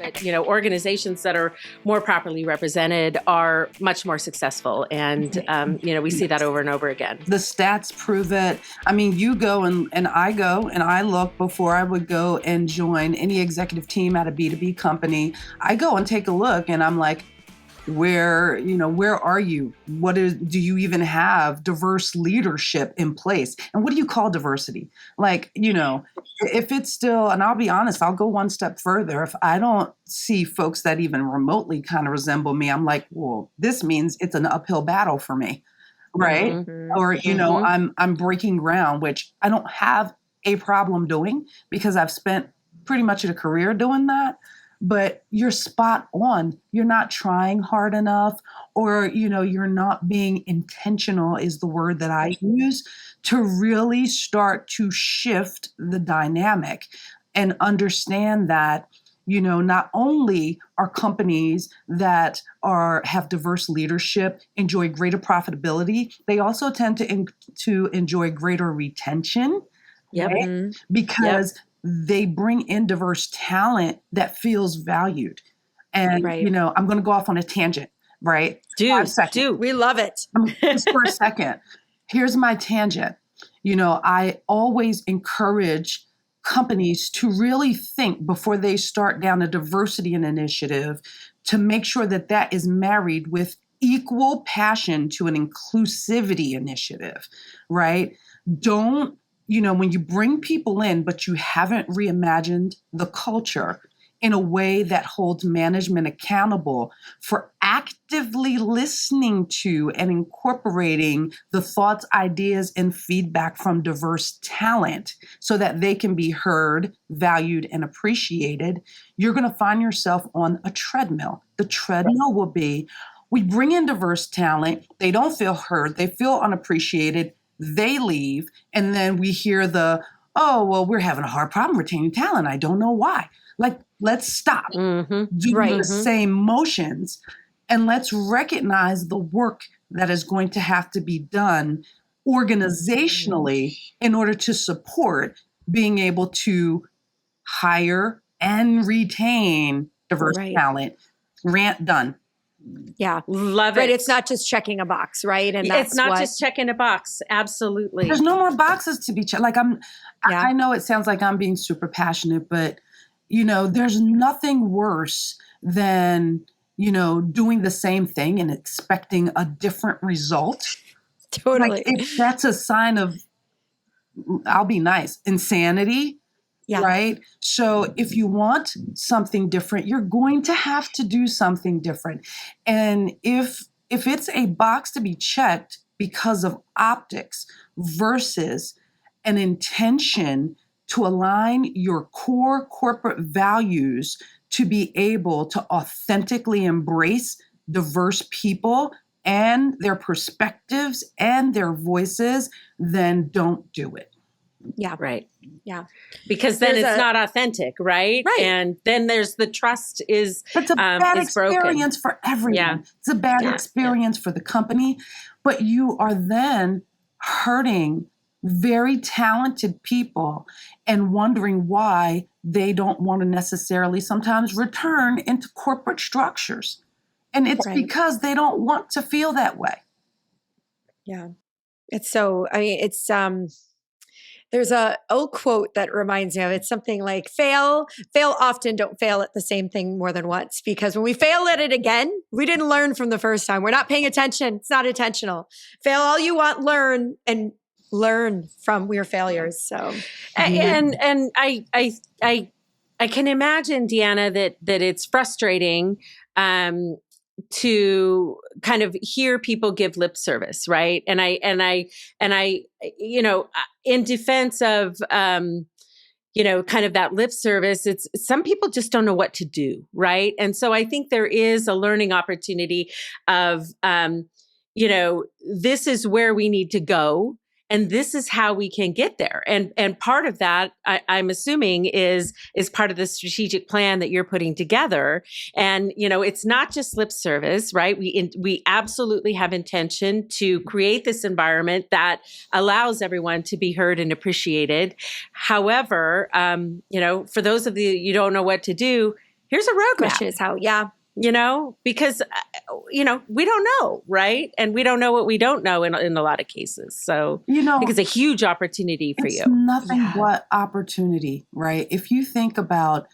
but, organizations that are more properly represented are much more successful. And, we see that over and over again. The stats prove it. I mean, you go and I look before I would go and join any executive team at a B2B company. I go and take a look and I'm like, where are you? Do you even have diverse leadership in place? And what do you call diversity? If it's still, and I'll be honest, I'll go one step further. If I don't see folks that even remotely kind of resemble me, I'm like, well, this means it's an uphill battle for me. Right. Mm-hmm. Or, I'm breaking ground, which I don't have a problem doing because I've spent pretty much a career doing that. But you're spot on. You're not trying hard enough, or, you're not being intentional is the word that I use to really start to shift the dynamic and understand that, not only are companies that have diverse leadership enjoy greater profitability, they also tend to enjoy greater retention. Yep. Right? Because they bring in diverse talent that feels valued. And, I'm going to go off on a tangent, right? Do. We love it. Just for a second. Here's my tangent. I always encourage companies to really think before they start down a diversity initiative to make sure that is married with equal passion to an inclusivity initiative, right? Don't when you bring people in, but you haven't reimagined the culture in a way that holds management accountable for actively listening to and incorporating the thoughts, ideas, and feedback from diverse talent so that they can be heard, valued, and appreciated, you're going to find yourself on a treadmill. The treadmill will be, we bring in diverse talent, they don't feel heard, they feel unappreciated, they leave, and then we hear we're having a hard problem retaining talent. I don't know why. Let's stop doing the same motions and let's recognize the work that is going to have to be done organizationally in order to support being able to hire and retain diverse talent. Rant done. Yeah. Love it. Right. It's not just checking a box, right? And it's not just checking a box. Absolutely. There's no more boxes to be checked. I know it sounds like I'm being super passionate, but, there's nothing worse than, doing the same thing and expecting a different result. Totally. That's a sign of, I'll be nice, insanity. Yeah. Right. So if you want something different, you're going to have to do something different. And if it's a box to be checked because of optics versus an intention to align your core corporate values to be able to authentically embrace diverse people and their perspectives and their voices, then don't do it. Yeah. Right. Yeah. Because then it's not authentic, right? Right. And then there's the trust is it's a bad experience broken. For everyone. Yeah. It's a bad experience for the company, but you are then hurting very talented people and wondering why they don't want to necessarily sometimes return into corporate structures. And it's because they don't want to feel that way. Yeah. There's a old quote that reminds me of it's something like fail often, don't fail at the same thing more than once, because when we fail at it again, we didn't learn from the first time. We're not paying attention. It's not intentional. Fail all you want, learn from your failures. So, and I can imagine, Deanna, that it's frustrating, to kind of hear people give lip service, right? And I, in defense of, kind of that lip service, it's some people just don't know what to do, right? And so I think there is a learning opportunity of, this is where we need to go. And this is how we can get there. And part of that, I'm assuming, is part of the strategic plan that you're putting together. And, it's not just lip service, right? We absolutely have intention to create this environment that allows everyone to be heard and appreciated. However, for those of you don't know what to do, Here's a roadmap. Question is how, yeah. Because, we don't know, right? And we don't know what we don't know in a lot of cases. So I think it's a huge opportunity for you. It's nothing but opportunity, right? If you think about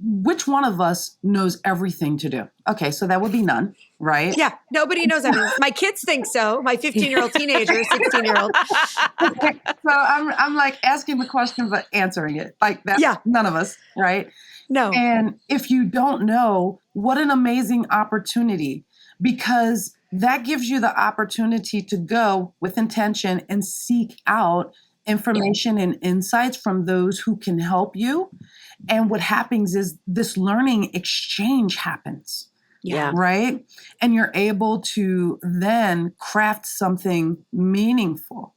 which one of us knows everything to do? Okay, so that would be none, right? Yeah, nobody knows everything. My kids think so. My 15-year-old teenager, 16-year-old. So I'm like asking the question but answering it. Like that. Yeah. None of us, right? No. And if you don't know, what an amazing opportunity, because that gives you the opportunity to go with intention and seek out information and insights from those who can help you. And what happens is this learning exchange happens. Yeah. Right? And you're able to then craft something meaningful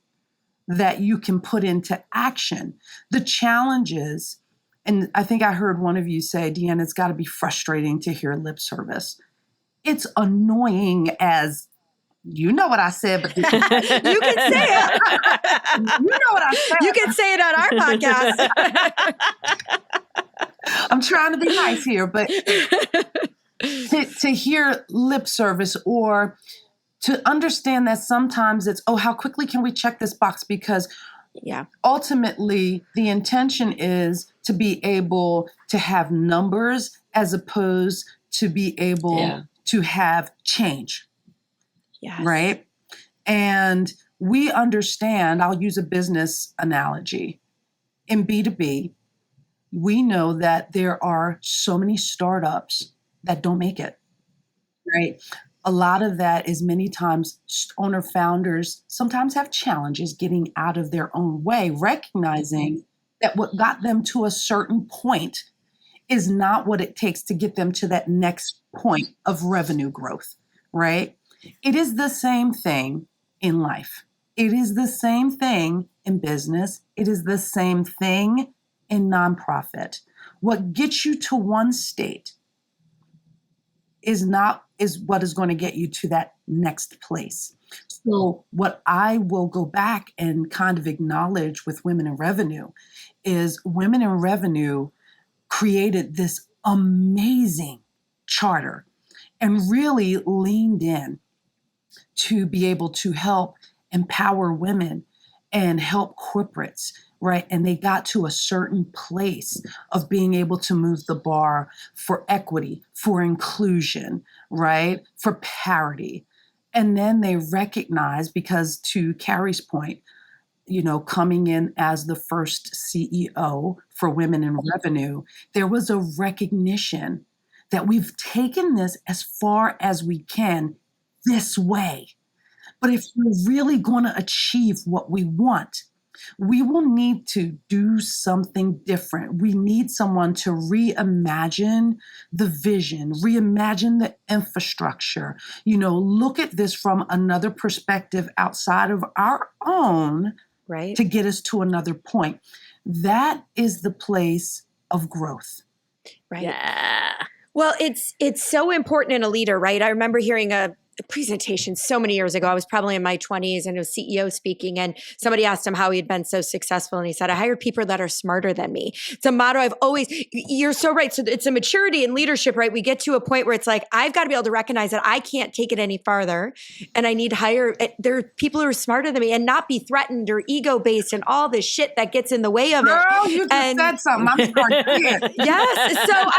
that you can put into action. The challenge is, and I think I heard one of you say, Deanna, it's got to be frustrating to hear lip service. It's annoying as, you know what I said, but you can say it. You know what I said. You can say it on our podcast. I'm trying to be nice here, but to hear lip service or to understand that sometimes it's, how quickly can we check this box? Because ultimately the intention is to be able to have numbers as opposed to be able to have change. Yes. Right? And we understand, I'll use a business analogy. In B2B, we know that there are so many startups that don't make it, right? A lot of that is many times owner founders sometimes have challenges getting out of their own way, recognizing that what got them to a certain point is not what it takes to get them to that next point of revenue growth, right? It is the same thing in life. It is the same thing in business. It is the same thing in nonprofit. What gets you to one state is what is going to get you to that next place. So what I will go back and kind of acknowledge with Women in Revenue is Women in Revenue created this amazing charter and really leaned in to be able to help empower women and help corporates, right? And they got to a certain place of being able to move the bar for equity, for inclusion, right? For parity. And then they recognized, because to Carrie's point, coming in as the first CEO for Women in Revenue, there was a recognition that we've taken this as far as we can this way. But if we're really going to achieve what we want, we will need to do something different. We need someone to reimagine the vision, reimagine the infrastructure, look at this from another perspective outside of our own, right, to get us to another point. That is the place of growth. Right. Yeah. Well, it's so important in a leader, right? I remember hearing a presentation so many years ago. I was probably in my 20s and it was CEO speaking, and somebody asked him how he had been so successful. And he said, I hired people that are smarter than me. It's a motto you're so right. So it's a maturity in leadership, right? We get to a point where it's like, I've got to be able to recognize that I can't take it any farther. And I need to hire, there are people who are smarter than me, and not be threatened or ego-based and all this shit that gets in the way of it. Girl, you just said something. I'm sorry. Yes. So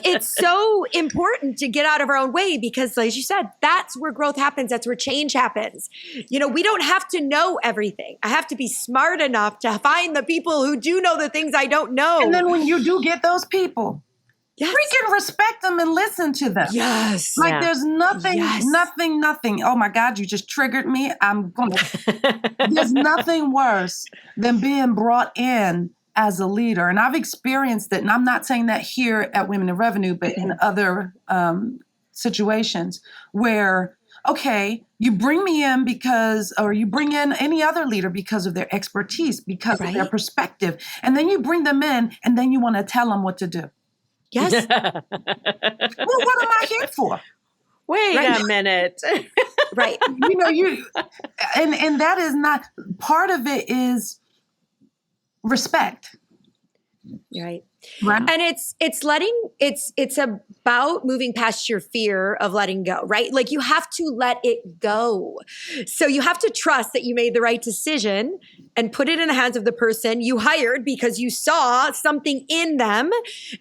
it's so important to get out of our own way, because as you said, that's where growth happens. That's where change happens. We don't have to know everything. I have to be smart enough to find the people who do know the things I don't know. And then when you do get those people, yes, freaking respect them and listen to them. Yes. There's nothing. Oh my God, you just triggered me. There's nothing worse than being brought in as a leader. And I've experienced it. And I'm not saying that here at Women in Revenue, but in other situations where, okay, you bring me in or you bring in any other leader because of their expertise, because of their perspective. And then you bring them in and then you want to tell them what to do. Yes. Well, what am I here for? Wait a minute. Right. And that is not, part of it is respect. Right. Right. And it's about moving past your fear of letting go, right? Like you have to let it go. So you have to trust that you made the right decision and put it in the hands of the person you hired because you saw something in them,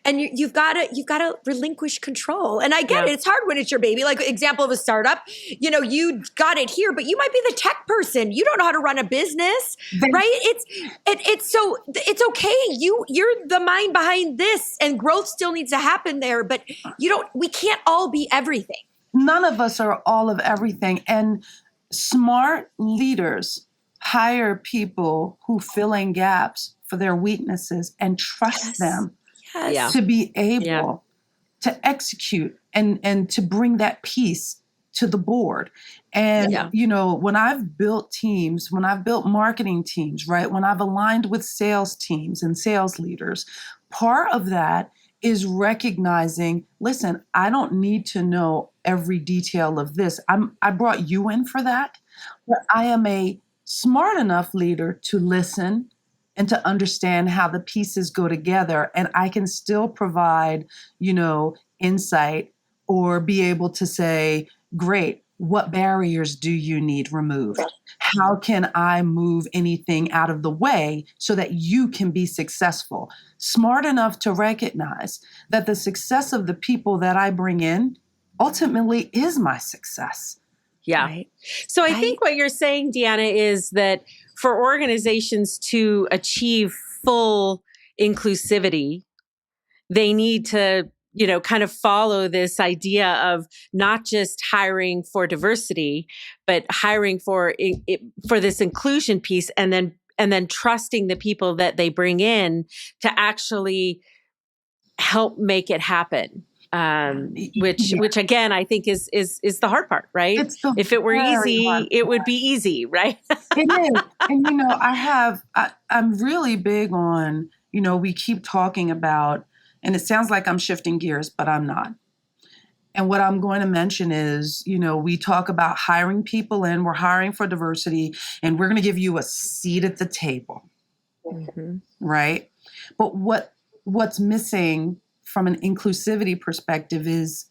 and you've got to relinquish control. And I get it. It's hard when it's your baby. Like example of a startup, you got it here, but you might be the tech person. You don't know how to run a business, right? It's okay. You're the mind behind this, and growth still needs to happen there, but we can't all be everything. None of us are all of everything. And smart leaders hire people who fill in gaps for their weaknesses and trust them to be able to execute and to bring that peace to the board. And, when I've built teams, when I've built marketing teams, right, when I've aligned with sales teams and sales leaders, part of that is recognizing, listen, I don't need to know every detail of this. I brought you in for that, but I am a smart enough leader to listen and to understand how the pieces go together. And I can still provide, insight or be able to say, great, what barriers do you need removed? How can I move anything out of the way so that you can be successful? Smart enough to recognize that the success of the people that I bring in ultimately is my success. Yeah. Right. So I think what you're saying, Deanna, is that for organizations to achieve full inclusivity, they need to, kind of follow this idea of not just hiring for diversity, but hiring for this inclusion piece, and then trusting the people that they bring in to actually help make it happen. Which again, I think is the hard part, right? If it were easy, it would be easy, right? It is. And, I'm really big on, we keep talking about, and it sounds like I'm shifting gears, but I'm not. And what I'm going to mention is, we talk about hiring people in, we're hiring for diversity, and we're going to give you a seat at the table, right? But what's missing from an inclusivity perspective is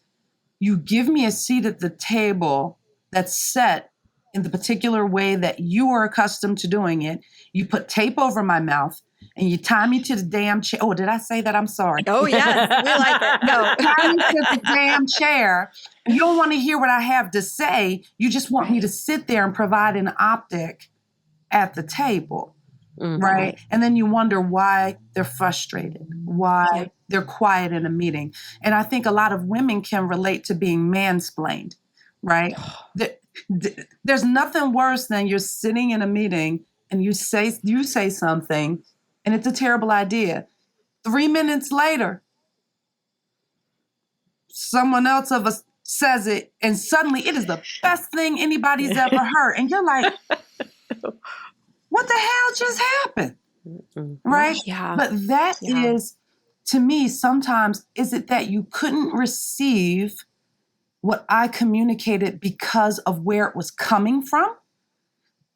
you give me a seat at the table that's set in the particular way that you are accustomed to doing it. You put tape over my mouth and you tie me to the damn chair. Oh, did I say that? I'm sorry. Oh, yes. We like it. No. Tie me to the damn chair. You don't want to hear what I have to say. You just want me to sit there and provide an optic at the table. Right. And then you wonder why they're frustrated, why they're quiet in a meeting. And I think a lot of women can relate to being mansplained, right? There's nothing worse than you're sitting in a meeting and you say something and it's a terrible idea. 3 minutes later, someone else of us says it and suddenly it is the best thing anybody's ever heard. And you're like, what the hell just happened? Right? Yeah. But that is, to me, sometimes, is it that you couldn't receive what I communicated because of where it was coming from?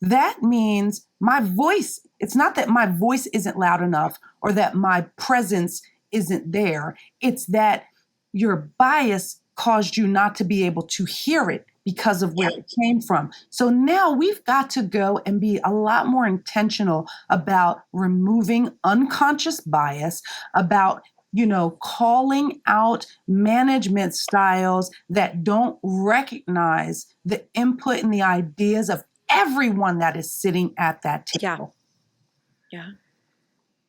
That means my voice, it's not that my voice isn't loud enough or that my presence isn't there. It's that your bias caused you not to be able to hear it because of where it came from. So now we've got to go and be a lot more intentional about removing unconscious bias, about, calling out management styles that don't recognize the input and the ideas of everyone that is sitting at that table. Yeah.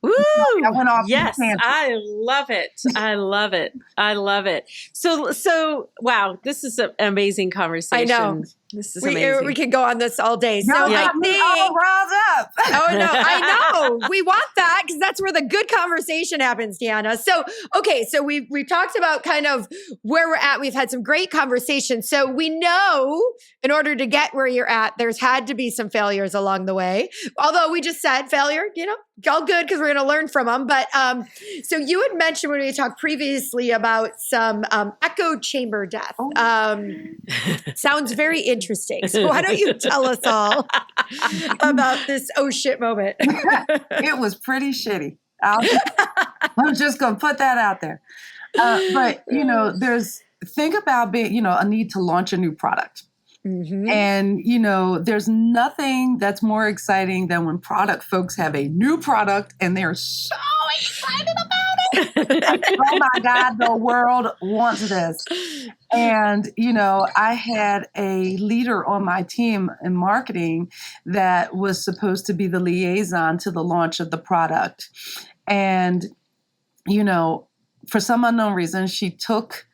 Woo! I went off. Yes, I love it. I love it. I love it. So wow, this is an amazing conversation. I know. This is amazing. We could go on this all day. No, So I I think all riled up. Oh no, I know. We want that because that's where the good conversation happens, Deanna. So, okay, so we talked about kind of where we're at. We've had some great conversations. So we know in order to get where you're at, there's had to be some failures along the way. Although we just said failure, all good because we're going to learn from them. But so you had mentioned when we talked previously about some echo chamber death. Sounds very interesting. So why don't you tell us all about this oh shit moment? It was pretty shitty. I'm just going to put that out there. But, think about being, a need to launch a new product. Mm-hmm. And, there's nothing that's more exciting than when product folks have a new product and they're so excited about it. Like, oh my God, the world wants this. And, I had a leader on my team in marketing that was supposed to be the liaison to the launch of the product. And, for some unknown reason, she took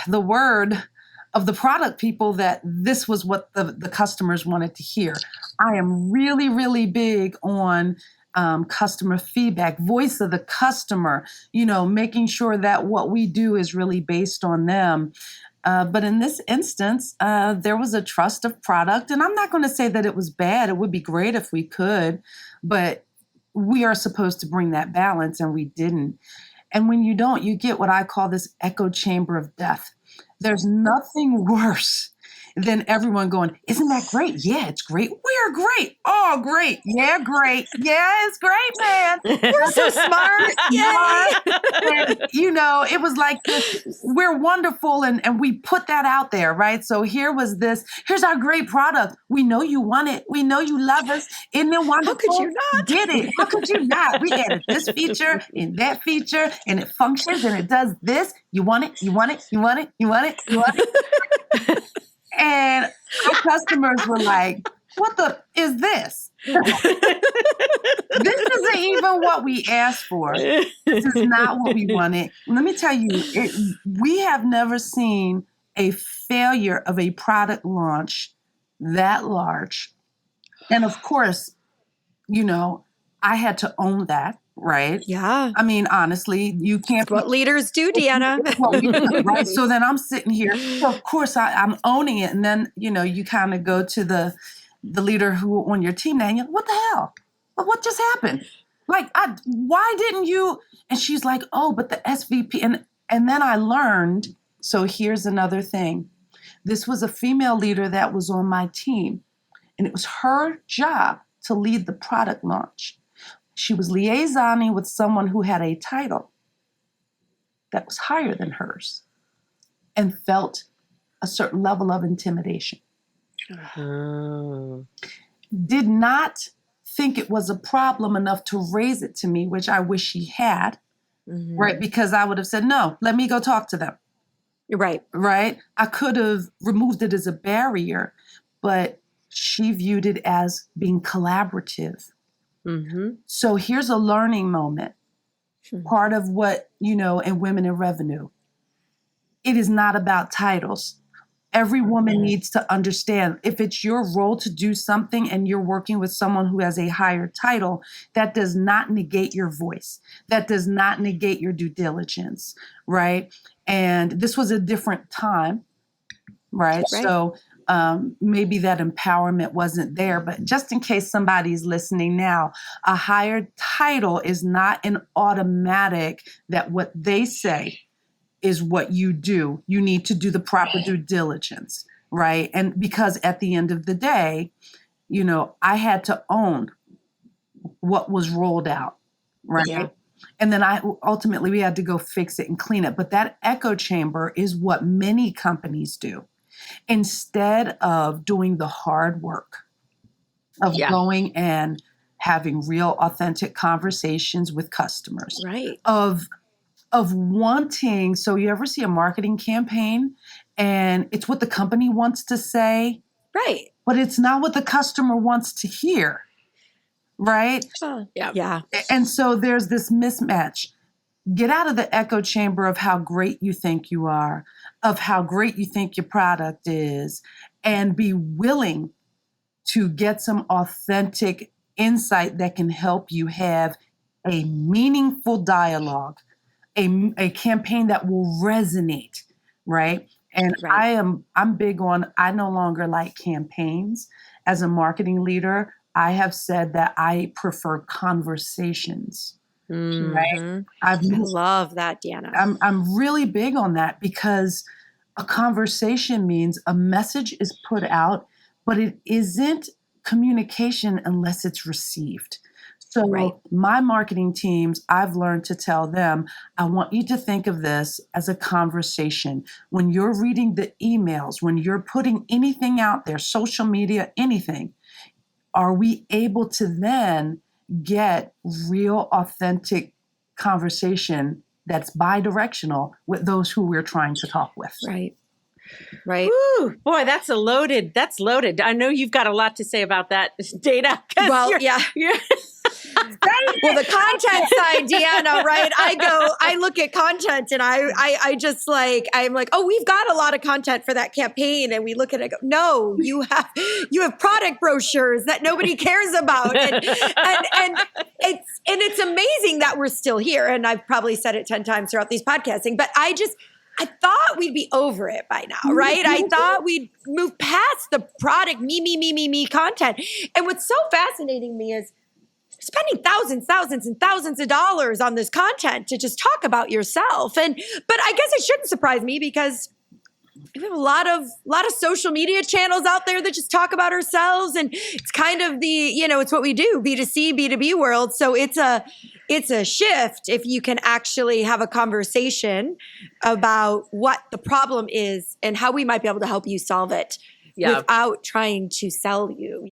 the word of the product people that this was what the customers wanted to hear. I am really, really big on customer feedback, voice of the customer, making sure that what we do is really based on them. But in this instance, there was a trust of product. And I'm not going to say that it was bad. It would be great if we could, but we are supposed to bring that balance, and we didn't. And when you don't, you get what I call this echo chamber of death. There's nothing worse than everyone going, isn't that great? Yeah, it's great. We're great. Oh, great. Yeah, great. Yeah, it's great, man. You're so smart. Yay. And, it was like this, we're wonderful. And we put that out there, right? So here's our great product. We know you want it. We know you love us. Isn't it wonderful? How could you not? Get it. How could you not? We added this feature and that feature, and it functions and it does this. You want it. You want it. You want it. You want it. You want it. And our customers were like, what the is this? This isn't even what we asked for. This is not what we wanted. Let me tell you, we have never seen a failure of a product launch that large. And of course, I had to own that. Right? Yeah. I mean, honestly, you can't. That's what leaders do, Deanna. Right? So then I'm sitting here. So of course, I'm owning it. And then, you kind of go to the leader who on your team now, and you're like, what the hell? What just happened? Like, why didn't you? And she's like, oh, but the SVP. And then I learned, so here's another thing. This was a female leader that was on my team, and it was her job to lead the product launch. She was liaisoning with someone who had a title that was higher than hers and felt a certain level of intimidation. Oh. Did not think it was a problem enough to raise it to me, which I wish she had, right? Because I would have said, no, let me go talk to them. Right. Right? I could have removed it as a barrier, but she viewed it as being collaborative. Mm-hmm. So here's a learning moment. Part of what, in Women in Revenue, it is not about titles. Every woman needs to understand if it's your role to do something and you're working with someone who has a higher title, that does not negate your voice. That does not negate your due diligence, right? And this was a different time, right? So maybe that empowerment wasn't there, but just in case somebody's listening now, a higher title is not an automatic that what they say is what you do. You need to do the proper due diligence, right? And because at the end of the day, I had to own what was rolled out, right? Yeah. And then ultimately we had to go fix it and clean it. But that echo chamber is what many companies do. Instead of doing the hard work of going and having real authentic conversations with customers, right? Of wanting, so you ever see a marketing campaign and it's what the company wants to say, right? But it's not what the customer wants to hear, right? Yeah. And so there's this mismatch. Get out of the echo chamber of how great you think you are, of how great you think your product is, and be willing to get some authentic insight that can help you have a meaningful dialogue, a campaign that will resonate, right? And I'm big on, I no longer like campaigns. As a marketing leader, I have said that I prefer conversations. Right? I love that, Deanna. I'm really big on that because a conversation means a message is put out, but it isn't communication unless it's received. So Right. my marketing teams, I've learned to tell them, I want you to think of this as a conversation. When you're reading the emails, when you're putting anything out there, social media, anything, are we able to then get real, authentic conversation that's bi-directional with those who we're trying to talk with? Right. Right. Whew, boy, that's loaded. I know you've got a lot to say about that, Dana. Well, yeah. Well, the content side, Deanna, right? I look at content and I just like, I'm like, oh, we've got a lot of content for that campaign. And we look at it, and go, no, you have product brochures that nobody cares about. And it's amazing that we're still here. And I've probably said it 10 times throughout these podcasting, but I thought we'd be over it by now, right? I thought we'd move past the product, me content. And what's so fascinating me is spending thousands and thousands of dollars on this content to just talk about yourself. But I guess it shouldn't surprise me because we have a lot of social media channels out there that just talk about ourselves. And it's kind of it's what we do, B2C, B2B world. So it's a shift if you can actually have a conversation about what the problem is and how we might be able to help you solve it without trying to sell you.